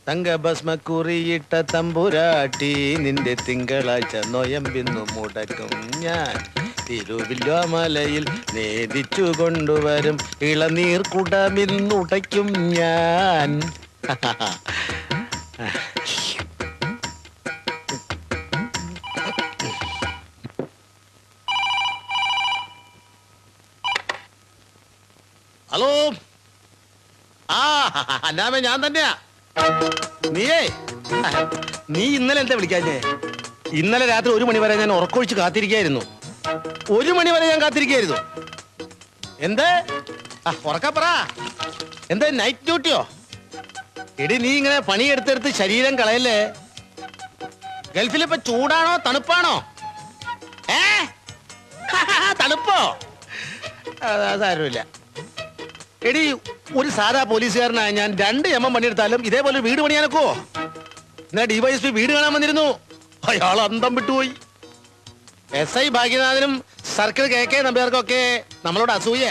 തങ്കഭസ്മക്കുറിയിട്ട തമ്പുരാട്ടി നിന്റെ തിങ്കളാഴ്ച നൊയമ്പിന്നു മുടക്കും ഞാൻ. തിരുവില്വാമലയിൽ നേദിച്ചു കൊണ്ടുവരും ഇളനീർ കുടമിന്നുടയ്ക്കും ഞാൻ. ഹലോ, അന്നാമേ ഞാൻ തന്നെയാ. നീ ഇന്നലെ എന്താ വിളിക്കാഞ്ഞേ? ഇന്നലെ രാത്രി 1 മണി വരെ ഞാൻ ഉറക്കൊഴിച്ച് കാത്തിരിക്കായിരുന്നു. 1 മണി വരെ ഞാൻ കാത്തിരിക്കായിരുന്നു. എന്ത് ഉറക്കപ്പറ? എന്താ നൈറ്റ് ഡ്യൂട്ടിയോ? എടി നീ ഇങ്ങനെ പണിയെടുത്തെടുത്ത് ശരീരം കളയല്ലേ. ഗൾഫിലിപ്പോ ചൂടാണോ തണുപ്പാണോ? തണുപ്പോ? സാരമില്ല. എടി ഒരു സാധാ പോലീസുകാരനായ ഞാൻ 2 MM പണിയെടുത്താലും ഇതേപോലെ വീട് പണിയാനൊക്കോ? എന്നാ DYSP വീട് കാണാൻ വന്നിരുന്നു. അയാൾ അന്തം വിട്ടുപോയി. SI ഭാഗ്യനാഥനും സർക്കിൾ KK നമ്പ്യാർക്കൊക്കെ നമ്മളോട് അസൂയ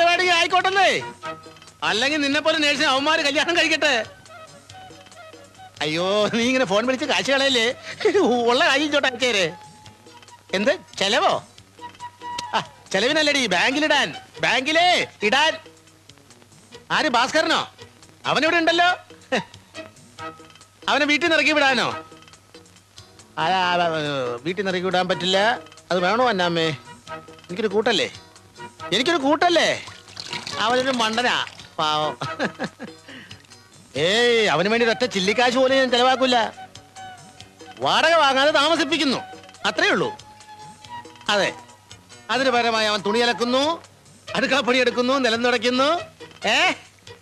വേണമെങ്കിൽ ആയിക്കോട്ടെന്നേ. അല്ലെങ്കിൽ നിന്നെ പോലെ നേഴ്സിന് അവന്മാര് കല്യാണം കഴിക്കട്ടെ. അയ്യോ, നീ ഇങ്ങനെ ഫോൺ വിളിച്ച് കാശ് കളയല്ലേ. ഉള്ള കാര്യം ചോട്ടെ അയച്ചേരെ. എന്ത് ചെലവോ? ചെലവിനല്ലടി, ബാങ്കിലിടാൻ. ബാങ്കിലേ ഇടാൻ. ആര്, ഭാസ്കരനോ? അവനിവിടെ ഉണ്ടല്ലോ. അവനെ വീട്ടിൽ നിന്ന് ഇറക്കി വിടാനോ? വീട്ടിൽ നിന്ന് ഇറക്കി വിടാൻ പറ്റില്ല. അത് വേണോ അന്നാമ്മേ? എനിക്കൊരു കൂട്ടല്ലേ. അവനൊരു മണ്ടനാ പാവം. അവന് വേണ്ടി ഒറ്റ ചില്ലിക്കാശ് പോലും ഞാൻ ചെലവാക്കൂല. വാടക വാങ്ങാതെ താമസിപ്പിക്കുന്നു, അത്രേ ഉള്ളൂ. അതെ, അതിന് പകരമായി അവൻ തുണി അലക്കുന്നു, അടുക്കളപ്പണി എടുക്കുന്നു, നിലം തുടയ്ക്കുന്നു.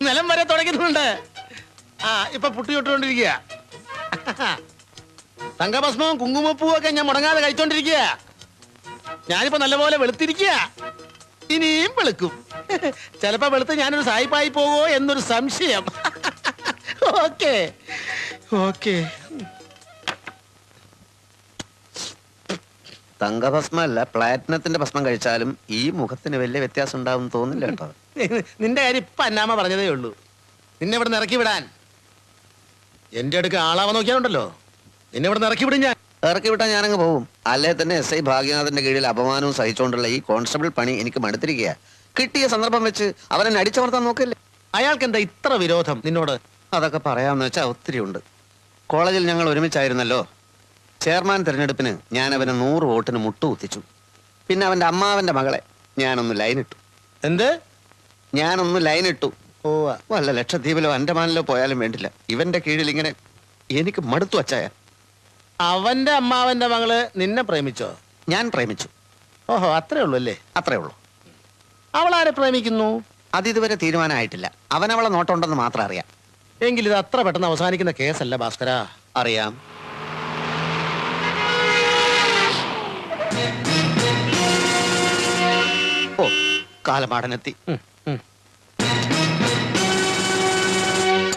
നിലം വരെ തുടയ്ക്കുന്നുണ്ട്. ഇപ്പൊ പുട്ടി തൊട്ടുകൊണ്ടിരിക്കുക. തങ്കഭസ്മവും കുങ്കുമപ്പൂവും ഒക്കെ ഞാൻ മുടങ്ങാതെ കഴിച്ചോണ്ടിരിക്കുക. ഞാനിപ്പോ നല്ലപോലെ വെളുത്തിരിക്കുക. ഇനിയും വെളുക്കും. ചിലപ്പോ വെളുത്ത് ഞാനൊരു സായിപ്പായി പോവോ എന്നൊരു സംശയം. ഓക്കേ. തങ്കഭസ്മല്ല, പ്ലാറ്റിനത്തിന്റെ ഭസ്മം കഴിച്ചാലും ഈ മുഖത്തിന് വലിയ വ്യത്യാസം ഉണ്ടാവും തോന്നില്ല കേട്ടോ. നിന്റെ കാര്യം ഇപ്പൊ അന്നാമ്മ പറഞ്ഞതേ ഉള്ളൂ. നിന്നെ ഇവിടെ നിന്ന് ഇറക്കി വിടാൻ. എന്റെ അടുക്ക് ആളാവാൻ നോക്കിയാലുണ്ടല്ലോ, നിന്നെ ഇവിടെ നിന്ന് ഇറക്കി വിടും. ഇറക്കി വിട്ടാൽ ഞാനങ്ങ് പോകും. അല്ലേ തന്നെ SI ഭാഗ്യനാഥന്റെ കീഴിൽ അപമാനവും സഹിച്ചുകൊണ്ടുള്ള ഈ കോൺസ്റ്റബിൾ പണി എനിക്ക് മടുത്തിരിക്കുക. കിട്ടിയ സന്ദർഭം വെച്ച് അവനെ അടിച്ചമർത്താൻ നോക്കില്ലേ. അയാൾക്ക് എന്താ ഇത്ര വിരോധം നിന്നോട്? അതൊക്കെ പറയാമെന്ന് വെച്ചാൽ ഒത്തിരി ഉണ്ട്. കോളേജിൽ ഞങ്ങൾ ഒരുമിച്ചായിരുന്നല്ലോ. ചെയർമാൻ തിരഞ്ഞെടുപ്പിന് ഞാൻ അവന് 100 വോട്ടിന് മുട്ടുകുത്തിച്ചു. പിന്നെ അവന്റെ അമ്മാവന്റെ മകളെ ഞാനൊന്ന് ലൈനിട്ടു. എന്ത്? ഞാനൊന്ന് ലൈനിട്ടു. വല്ല ലക്ഷദ്വീപിലോ അൻഡമാനിലോ പോയാലും വേണ്ടില്ല, ഇവന്റെ കീഴിൽ ഇങ്ങനെ എനിക്ക് മടുത്തു അച്ചായ. അവന്റെ അമ്മാവന്റെ മകള് നിന്നെ പ്രേമിച്ചോ? ഞാൻ പ്രേമിച്ചു. ഓഹോ, അത്രേ ഉള്ളൂ അല്ലേ? അത്രേ ഉള്ളൂ. അവളാരെ പ്രേമിക്കുന്നു? അതിതുവരെ തീരുമാനമായിട്ടില്ല. അവനവളെ നോട്ടമുണ്ടെന്ന് മാത്രം അറിയാം. എങ്കിൽ ഇത് അത്ര പെട്ടെന്ന് അവസാനിക്കുന്ന കേസല്ല ഭാസ്കര. അറിയാം. ഓ, കാലമാടനെത്തി.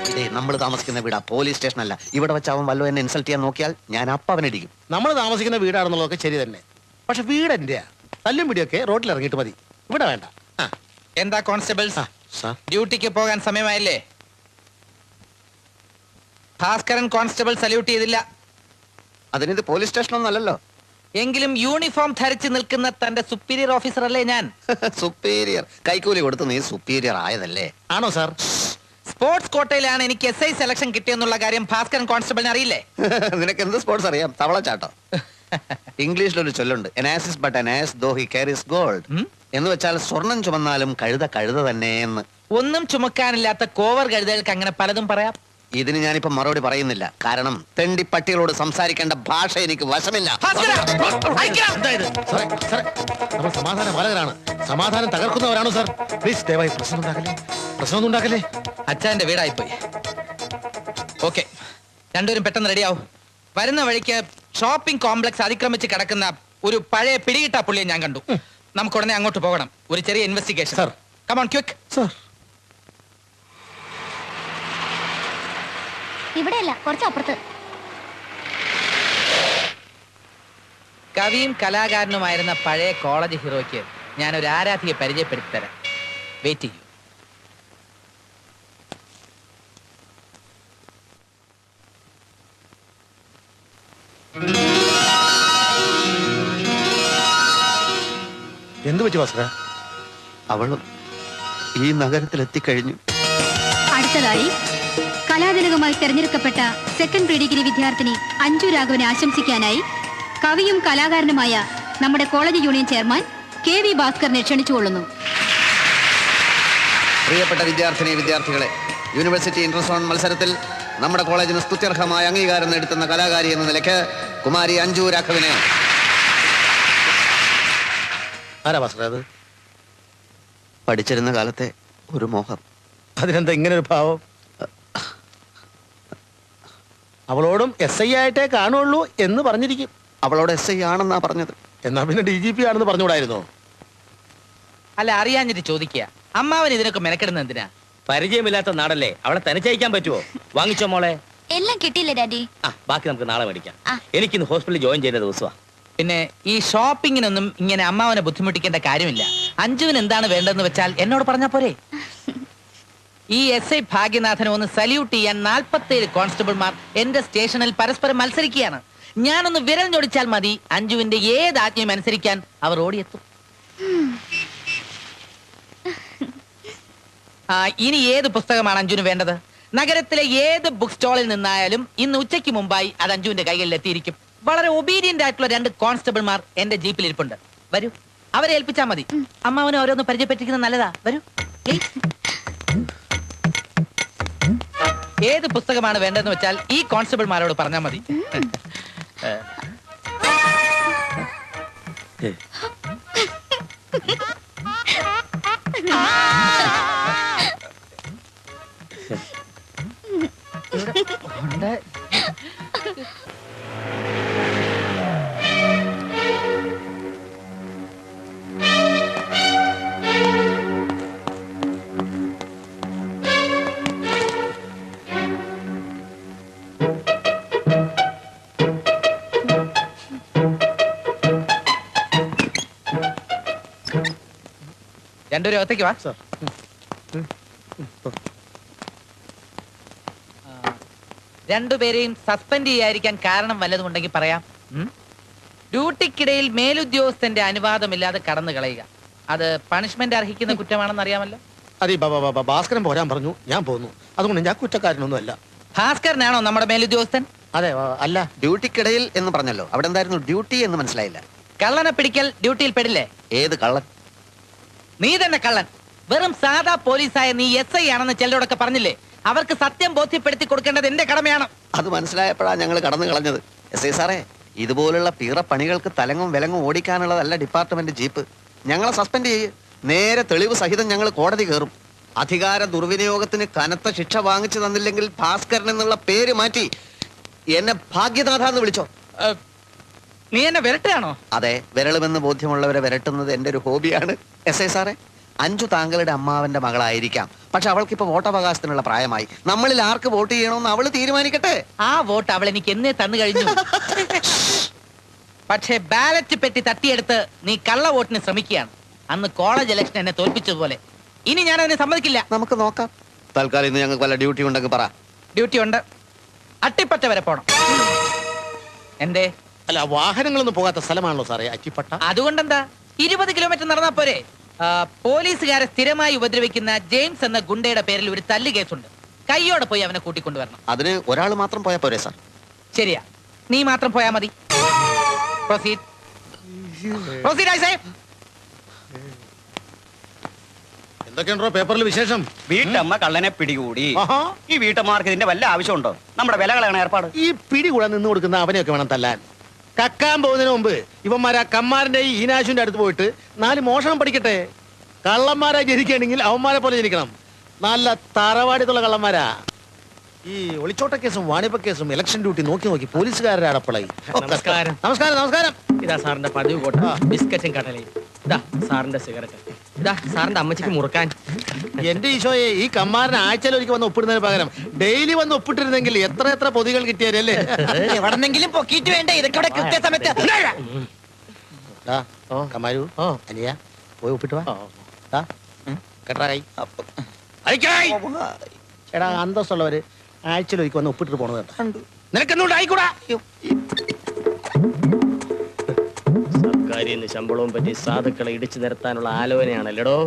ഇതേ നമ്മൾ താമസിക്കുന്ന വീടാ, പോലീസ് സ്റ്റേഷൻ അല്ല. ഇവിടെ വെച്ച് അവൻ വല്ലോ എന്നെ ഇൻസൾട്ട് ചെയ്യാൻ നോക്കിയാൽ ഞാൻ അപ്പം അവനടിക്കും. നമ്മൾ താമസിക്കുന്ന വീടാണെന്നുള്ളതൊക്കെ ശരി തന്നെ. പക്ഷെ വീട് എന്റെയാ. തല്ലും പിടിയൊക്കെ റോഡിൽ ഇറങ്ങിയിട്ട് മതി, ഇവിടെ വേണ്ട. എന്താ കോൺസ്റ്റബിൾസ്, ഡ്യൂട്ടിക്ക് പോകാൻ സമയമായില്ലേ? ഭാസ്കരൻ കോൺസ്റ്റബിൾ സല്യൂട്ട് ചെയ്തില്ല. അതിനിത് പോലീസ് സ്റ്റേഷനൊന്നും അല്ലല്ലോ. എങ്കിലും യൂണിഫോം ധരിച്ച് നിൽക്കുന്ന തന്റെ സുപ്പീരിയർ ഓഫീസർ അല്ലേ ഞാൻ? സുപ്പീരിയർ കൈക്കൂലി കൊടുത്ത് നീ സുപ്പീരിയർ ആയതല്ലേ? ആണോ സാർ? സ്പോർട്സ് കോട്ടയിലാണ് എനിക്ക് SI സെലക്ഷൻ കിട്ടിയെന്നുള്ള കാര്യം ഭാസ്കരൻ കോൺസ്റ്റബിളിന് അറിയില്ലേ? നിനക്ക് എന്ത് സ്പോർട്സ് അറിയാം? തവളച്ചാട്ടോ. ഇംഗ്ലീഷിലൊരു ചൊല്ലുണ്ട്, an ass is but an ass though he carries gold. എന്ന് വെച്ചാൽ സ്വർണം ചുമന്നാലും കഴുത തന്നെ എന്ന്. ഒന്നും ചുമക്കാനില്ലാത്ത കോവർ കഴുതകൾക്ക് അങ്ങനെ പലതും പറയാം. ഇതിന് ഞാനിപ്പോ മറുപടി പറയുന്നില്ല. കാരണം തെണ്ടി പട്ടികളോട് സംസാരിക്കേണ്ട ഭാഷ എനിക്ക് വശമില്ല. നമ്മൾ സമാധാന പാലകരാണ്, സമാധാനം തകർക്കുന്നവരാണോ സാർ? പ്ലീസ് ദയവായി പ്രശ്നമൊന്നും ഉണ്ടാക്കല്ലേ. അച്ഛന്റെ വീടായിപ്പോയി. ഓക്കെ, രണ്ടുപേരും പെട്ടെന്ന് റെഡിയാവും. വരുന്ന വഴിക്ക് ഷോപ്പിംഗ് കോംപ്ലക്സ് അതിക്രമിച്ച് കിടക്കുന്ന ഒരു പഴയ പിടികിട്ട പുള്ളിയെ ഞാൻ കണ്ടു. നമുക്ക് ഉടനെ അങ്ങോട്ട് പോകണം. ഒരു ചെറിയ investigation. Sir, come on quick. Sir, ഇവിടെയല്ല, കുറച്ച് അപ്പുറത്ത്. കവിയും കലാകാരനുമായിരുന്ന പഴയ കോളേജ് ഹീറോയ്ക്ക് ഞാനൊരു ആരാധികയെ പരിചയപ്പെടുത്തി തരാം. വെയിറ്റ് ചെയ്യൂ. എന്തു പറ്റി ഭാസ്കര? അവളും ഈ നഗരത്തിൽ എത്തിക്കഴിഞ്ഞു. അടുത്തതായി കലാതിലകമായി തെരഞ്ഞെടുക്കപ്പെട്ട സെക്കൻഡ് പ്രീ ഡിഗ്രി വിദ്യാർത്ഥിനി അഞ്ജു രാഘവനെ ആശംസിക്കാനായി കവിയും കലാകാരനുമായ നമ്മുടെ കോളേജ് യൂണിയൻ ചെയർമാൻ KV ഭാസ്കറിനെ ക്ഷണിച്ചുകൊള്ളുന്നു. പ്രിയപ്പെട്ട വിദ്യാർത്ഥികളെ, യൂണിവേഴ്സിറ്റി ഇന്റർസോൺ മത്സരത്തിൽ നമ്മുടെ കോളേജിന് സ്തുത്യർഹമായ അംഗീകാരം നേടുത്തുന്ന കലാകാരി എന്ന നിലയ്ക്ക് കുമാരി അഞ്ജു രാഘവനെ. ആരാ ഭാസ്കര അത്? പഠിച്ചിരുന്ന കാലത്തെ ഒരു മോഹം. അതിനെന്താ ഇങ്ങനെ ഒരു ഭാവം? അവളോടും SI ആയിട്ടേ കാണുള്ളൂ എന്ന് പറഞ്ഞിരിക്കും. അവളോട് SI ആണെന്നാ പറഞ്ഞത്. എന്നാ പിന്നെ DGP ആണെന്ന് പറഞ്ഞുകൂടായിരുന്നോ? അല്ല, അറിയാഞ്ഞിട്ട് ചോദിക്കുക. അമ്മാവൻ ഇതിനൊക്കെ മെനക്കെടുന്ന എന്തിനാ? പരിചയമില്ലാത്ത നാടല്ലേ, അവളെ തനിച്ചയക്കാൻ പറ്റുമോ? വാങ്ങിച്ചോ മോളെ. എല്ലാം കിട്ടിയില്ലേ ഡാഡി? ബാക്കി നമുക്ക് നാളെ മേടിക്കാം. എനിക്കിന്ന് ഹോസ്പിറ്റലിൽ ജോയിൻ ചെയ്യുന്ന ദിവസമാണ്. പിന്നെ ഈ ഷോപ്പിങ്ങിനൊന്നും ഇങ്ങനെ അമ്മാവനെ ബുദ്ധിമുട്ടിക്കേണ്ട കാര്യമില്ല. അഞ്ജുവിന് എന്താണ് വേണ്ടതെന്ന് വെച്ചാൽ എന്നോട് പറഞ്ഞാ പോരെ. ഈ SI ഭാഗ്യനാഥനെ ഒന്ന് സല്യൂട്ട് ചെയ്യാൻ 47 കോൺസ്റ്റബിൾമാർ എന്റെ സ്റ്റേഷനിൽ പരസ്പരം മത്സരിക്കുകയാണ്. ഞാനൊന്ന് വിരൽ ഞൊടിച്ചാൽ മതി, അഞ്ജുവിന്റെ ഏത് ആജ്ഞയും അനുസരിക്കാൻ അവർ ഓടിയെത്തും. ഇനി ഏത് പുസ്തകമാണ് അഞ്ജുവിന് വേണ്ടത്? നഗരത്തിലെ ഏത് ബുക്ക് സ്റ്റോളിൽ നിന്നായാലും ഇന്ന് ഉച്ചയ്ക്ക് മുമ്പായി അത് അഞ്ജുവിന്റെ കൈകളിൽ എത്തിയിരിക്കും. വളരെ ഒബീഡിയന്റ് ആയിട്ടുള്ള 2 കോൺസ്റ്റബിൾമാർ എന്റെ ജീപ്പിൽ ഇരിപ്പുണ്ട്. വരൂ, അവരെ ഏൽപ്പിച്ചാൽ മതി. അമ്മാവനെ ഓരോന്ന് പരിചയപ്പെട്ടിരിക്കുന്നത് നല്ലതാ. വരൂ. ഏത് പുസ്തകമാണ് വേണ്ടതെന്ന് വെച്ചാൽ ഈ കോൺസ്റ്റബിൾമാരോട് പറഞ്ഞാൽ മതി. രണ്ടുപേരും അകത്തേക്ക് വാ. രണ്ടുപേരെയും സസ്പെൻഡ് ചെയ്യാതിരിക്കാൻ കാരണം വല്ലതും ഉണ്ടെങ്കിൽ പറയാം. ഡ്യൂട്ടിക്കിടയിൽ മേലുദ്യോഗസ്ഥന്റെ അനുവാദമില്ലാതെ കടന്നു കളയുക, അത് പണിഷ്മെന്റ് അർഹിക്കുന്ന കുറ്റമാണെന്ന് അറിയാമല്ലോ. അതെ, ഭാസ്കരൻ പോരാൻ പറഞ്ഞു, ഞാൻ പോന്നു. അതുകൊണ്ട് ഞാൻ കുറ്റക്കാരനൊന്നും അല്ല. ഭാസ്കരനാണോ നമ്മുടെ മേലുദ്യോഗസ്ഥൻ? അതെ, അല്ല. ഡ്യൂട്ടിക്കിടയിൽ എന്ന് പറഞ്ഞല്ലോ, അവിടെ എന്തായിരുന്നു ഡ്യൂട്ടി എന്ന് മനസ്സിലായില്ല. കള്ളനെ പിടിക്കൽ ഡ്യൂട്ടിയിൽ പെടില്ലേ? ഏത് കള്ളൻ? നീ തന്നെ കള്ളൻ. വെറും സാധാ പോലീസായ നീ SI ആണെന്ന് ചിലരോടൊക്കെ പറഞ്ഞില്ലേ? അവർക്ക് സത്യം ബോധ്യപ്പെടുത്തി കൊടുക്കേണ്ടത് എന്റെ കടമയാണ്. അത് മനസ്സിലായപ്പോഴാ ഞങ്ങൾ കടന്നു കളഞ്ഞത്. SI സാറേ, ഇതുപോലുള്ള പീറ പണികൾക്ക് തലങ്ങും വിലങ്ങും ഓടിക്കാനുള്ളതല്ല ഡിപ്പാർട്ട്മെന്റ് ജീപ്പ്. ഞങ്ങളെ സസ്പെൻഡ് ചെയ്യ്. നേരെ തെളിവ് സഹിതം ഞങ്ങൾ കോടതി കയറും. അധികാര ദുർവിനിയോഗത്തിന് കനത്ത ശിക്ഷ വാങ്ങിച്ചു തന്നില്ലെങ്കിൽ ഭാസ്കരൻ എന്നുള്ള പേര് മാറ്റി എന്നെ ഭാഗ്യനാഥ എന്ന് വിളിച്ചോ. നീ എന്നെ വിരട്ടുകയാണോ? അതെ, വിരളുമെന്ന് ബോധ്യമുള്ളവരെ വിരട്ടുന്നത് എന്റെ ഒരു ഹോബിയാണ്. SI സാറേ, അഞ്ജു താങ്കളുടെ അമ്മാവന്റെ മകളായിരിക്കാം, പക്ഷെ അവൾക്കിപ്പോ വോട്ടവകാശത്തിനുള്ള പ്രായമായി. നമ്മളിൽ ആർക്ക് വോട്ട് ചെയ്യണമെന്ന് അവള് തീരുമാനിക്കട്ടെ. ആ വോട്ട് അവൾ എനിക്ക് എന്നേ തന്നു കഴിഞ്ഞു. പക്ഷേ ബാലറ്റ് പെട്ടി തട്ടിയെടുത്ത് നീ കള്ള വോട്ടിന് ശ്രമിക്കുകയാണ്. അന്ന് കോളേജ് ഇലക്ഷൻ എന്നെ തോൽപ്പിച്ചതുപോലെ. ഇനി ഞാൻ അതിനെ സമ്മതിക്കില്ല. നമുക്ക് നോക്കാം. തൽക്കാലം ഇന്ന് ഞങ്ങൾക്ക് വല്ല ഡ്യൂട്ടി ഉണ്ടെങ്കിൽ പറ. ഡ്യൂട്ടി ഉണ്ട്. അട്ടിപ്പറ്റ വരെ പോണം. എന്തേ? അല്ല, വാഹനങ്ങളൊന്നും പോകാത്ത സ്ഥലമാണല്ലോ സാറേ അറ്റിപ്പട്ട. അതുകൊണ്ടെന്താ, 20 കിലോമീറ്റർ നടന്നാ പോരെ. പോലീസുകാരെ സ്ഥിരമായി ഉപദ്രവിക്കുന്ന ജെയിംസ് എന്ന ഗുണ്ടയുടെ പേരിൽ ഒരു തല്ല് കേസുണ്ട്. കയ്യോടെ പോയി അവനെ കൂട്ടിക്കൊണ്ടുവരണം. അതിന് ഒരാൾ മാത്രം പോയാൽ പോരെ സാർ? ശരിയാ, നീ മാത്രം പോയാ മതി. Proceed. Proceed, I say. എന്തൊക്കെയുണ്ടോ പേപ്പറിൽ വിശേഷം? വീട്ടമ്മ കള്ളനെ പിടികൂടി. ആഹാ. ഈ വീട്ടമ്മമാർക്ക് ഇതിന്റെ വല്ല ആവശ്യമുണ്ടോ? നമ്മുടെ വിലകളാണ് ഏർപ്പാട്. ഈ പിടി കൂടെ നിന്ന് കൊടുക്കുന്ന അവനെയൊക്കെ വേണം തല്ലാൻ. കക്കാൻ പോകുന്നതിന് മുമ്പ് ഇവന്മാരാ കമ്മാരന്റെ ഈ ഈനാശുവിന്റെ അടുത്ത് പോയിട്ട് 4 മോഷണം പഠിക്കട്ടെ. കള്ളന്മാരാ ജനിക്കണമെങ്കിൽ അവന്മാരെ പോലെ ജനിക്കണം. നല്ല തറവാടിത്തുള്ള കള്ളന്മാരാ. ഈ ഒളിച്ചോട്ട കേസും വാണിപ കേസും ഇലക്ഷൻ ഡ്യൂട്ടി നോക്കി നോക്കി പോലീസുകാരുടെ അടപ്പളായി. നമസ്കാരം. നമസ്കാരം. നമസ്കാരം. ഇതാ സാറിന്റെ പതിവ് കോട്ട, ബിസ്ക്കറ്റും കടലയും. ഇതാ സാറിന്റെ സിഗരറ്റ്. ഇതാ സാറിന്റെ അമ്മച്ചിക്ക് മുറുക്കാൻ. എന്റെ ഈശോയെ, ഈ കമ്മാരന് ആഴ്ചയിൽ ഒരിക്കൽ വന്ന് ഒപ്പിടുന്നതിന് പകരം ഡെയിലി വന്ന് ഒപ്പിട്ടിരുന്നെങ്കിൽ എത്ര പൊതികൾ കിട്ടിയാലേ. എവിടെന്നെങ്കിലും പൊക്കിയിട്ട് വേണ്ടേ ഇതൊക്കെ കൃത്യസമയത്ത്. കമാരു, അനിയ പോയി ഒപ്പിട്ട് വാ. കേട്ടാ കൈ. എടാ, അന്തസ്സുള്ളവര് ആഴ്ചയിൽ ഒരിക്കൽ വന്ന് ഒപ്പിട്ടിട്ട് പോണത് കേട്ടോ. നിനക്കെന്നുകൊണ്ട് ആയിക്കൂടാ. സർക്കാരിൽ നിന്ന് ശമ്പളവും പറ്റി സാധുക്കളെ ഇടിച്ചു നിരത്താനുള്ള ആലോചനയാണല്ലേടോ.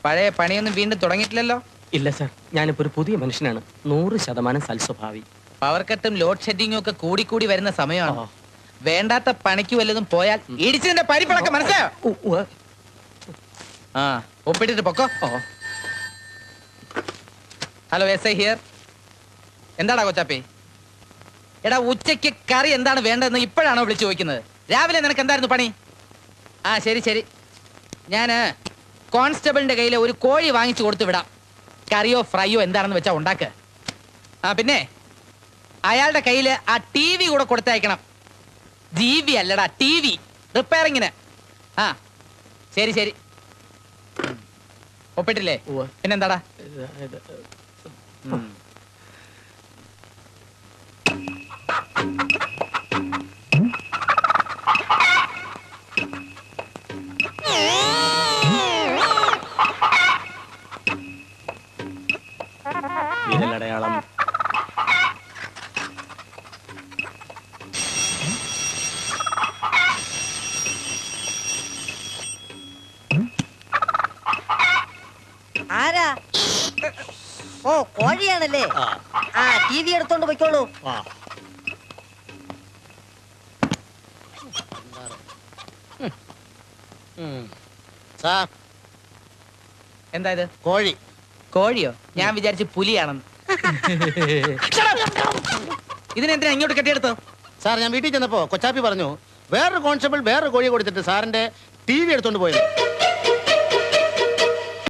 പഴയ പണിയൊന്നും വീണ്ടും തുടങ്ങിയിട്ടില്ലല്ലോ. ഇല്ല സാർ, ഞാനിപ്പോ ഒരു പുതിയ മനുഷ്യനാണ്. 100% സൽസ്വഭാവി. പവർ കട്ടും ലോഡ് ഷെഡിങ്ങും ഒക്കെ കൂടി വരുന്ന സമയമാണ്. വേണ്ടാത്ത പണിക്ക് വല്ലതും പോയാൽ ഇടിച്ചതിന്റെ പരിപ്പിളക്കം മനസ്സിലായോ? ആ ഒപ്പിട്ടിട്ട് പൊക്കോ. Hello S I here. എന്താടാ കൊച്ചാപ്പി? എടാ ഉച്ചയ്ക്ക് കറി എന്താണ് വേണ്ടതെന്ന് ഇപ്പോഴാണോ വിളിച്ചു ചോദിക്കുന്നത്? രാവിലെ നിനക്ക് എന്തായിരുന്നു പണി? ആ ശരി ശരി, ഞാന് കോൺസ്റ്റബിളിന്റെ കയ്യിൽ ഒരു കോഴി വാങ്ങിച്ചു കൊടുത്തു വിടാം. കറിയോ ഫ്രൈയോ എന്താണെന്ന് വെച്ചാ ഉണ്ടാക്ക്. ആ പിന്നെ അയാളുടെ കയ്യിൽ ആ TV കൂടെ കൊടുത്തയക്കണം. TV അല്ലടാ, TV റിപ്പയറിങ്ങിന്. ആ ശരി ശരി, ഒപ്പിട്ടില്ലേ? പിന്നെന്താടാ? വിരലടയാളം. ആരാ? ഓ കോഴിയാണല്ലേ? ആ TV എടുത്തോണ്ട് പോയിക്കോളൂ. സാർ, എന്താ ഇത്? കോഴി. കോഴിയോ? ഞാൻ വിചാരിച്ചു പുലിയാണെന്ന്. ഇതിനെന്തിനാ ഇങ്ങോട്ട് കെട്ടിയെടുത്തോ? സാർ, ഞാൻ വീട്ടിൽ ചെന്നപ്പോ കൊച്ചാപ്പി പറഞ്ഞു വേറൊരു കോൺസ്റ്റബിൾ വേറൊരു കോഴിയെ കൊടുത്തിട്ട് സാറിന്റെ TV എടുത്തോണ്ട് പോയത്.